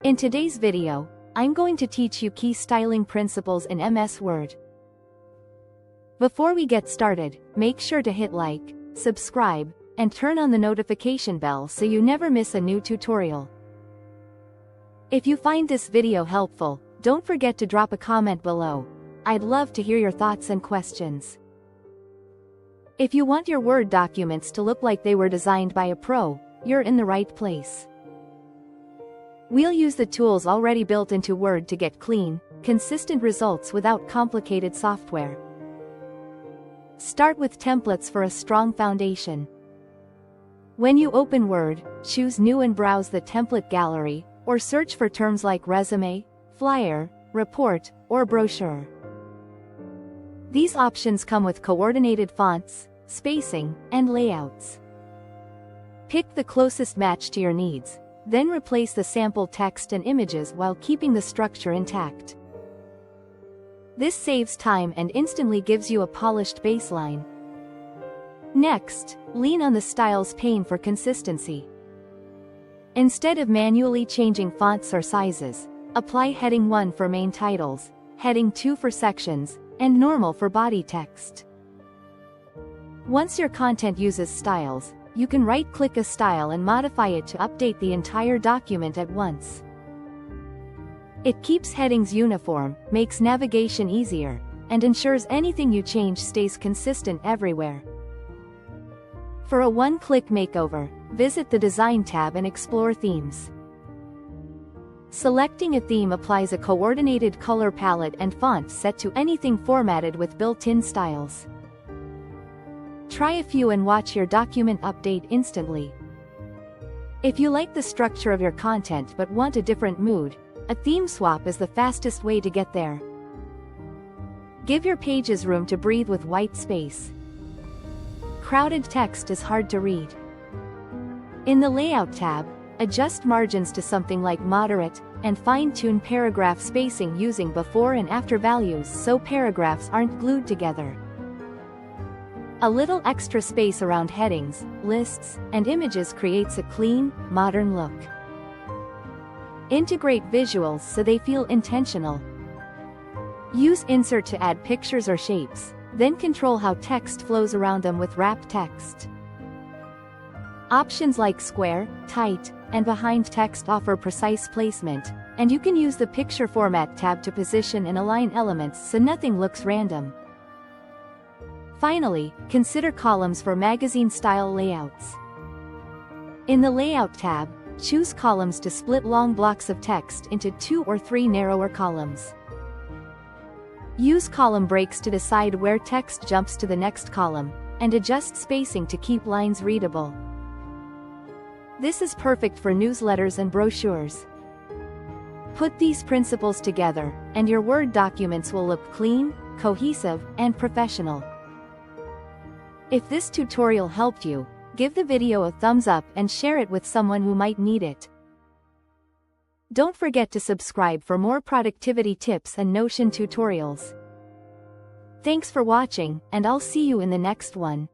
In today's video, I'm going to teach you key styling principles in MS Word. Before we get started, make sure to hit like, subscribe, and turn on the notification bell so you never miss a new tutorial. If you find this video helpful, don't forget to drop a comment below. I'd love to hear your thoughts and questions. If you want your Word documents to look like they were designed by a pro, you're in the right place. We'll use the tools already built into Word to get clean, consistent results without complicated software. Start with templates for a strong foundation. When you open Word, choose New and browse the template gallery, or search for terms like resume, flyer, report, or brochure. These options come with coordinated fonts, spacing, and layouts. Pick the closest match to your needs, then replace the sample text and images while keeping the structure intact. This saves time and instantly gives you a polished baseline. Next, lean on the Styles pane for consistency. Instead of manually changing fonts or sizes, apply Heading 1 for main titles, Heading 2 for sections, and Normal for body text. Once your content uses styles, you can right-click a style and modify it to update the entire document at once. It keeps headings uniform, makes navigation easier, and ensures anything you change stays consistent everywhere. For a one-click makeover, visit the Design tab and explore themes. Selecting a theme applies a coordinated color palette and font set to anything formatted with built-in styles. Try a few and watch your document update instantly. If you like the structure of your content but want a different mood, a theme swap is the fastest way to get there. Give your pages room to breathe with white space. Crowded text is hard to read. In the Layout tab, adjust margins to something like moderate, and fine-tune paragraph spacing using before and after values so paragraphs aren't glued together. A little extra space around headings, lists, and images creates a clean, modern look. Integrate visuals so they feel intentional. Use Insert to add pictures or shapes, then control how text flows around them with wrap text. Options like square, tight, and behind text offer precise placement, and you can use the Picture Format tab to position and align elements so nothing looks random. Finally, consider columns for magazine-style layouts. In the Layout tab, choose columns to split long blocks of text into 2 or 3 narrower columns. Use column breaks to decide where text jumps to the next column, and adjust spacing to keep lines readable. This is perfect for newsletters and brochures. Put these principles together, and your Word documents will look clean, cohesive, and professional. If this tutorial helped you, give the video a thumbs up and share it with someone who might need it. Don't forget to subscribe for more productivity tips and Notion tutorials. Thanks for watching, and I'll see you in the next one.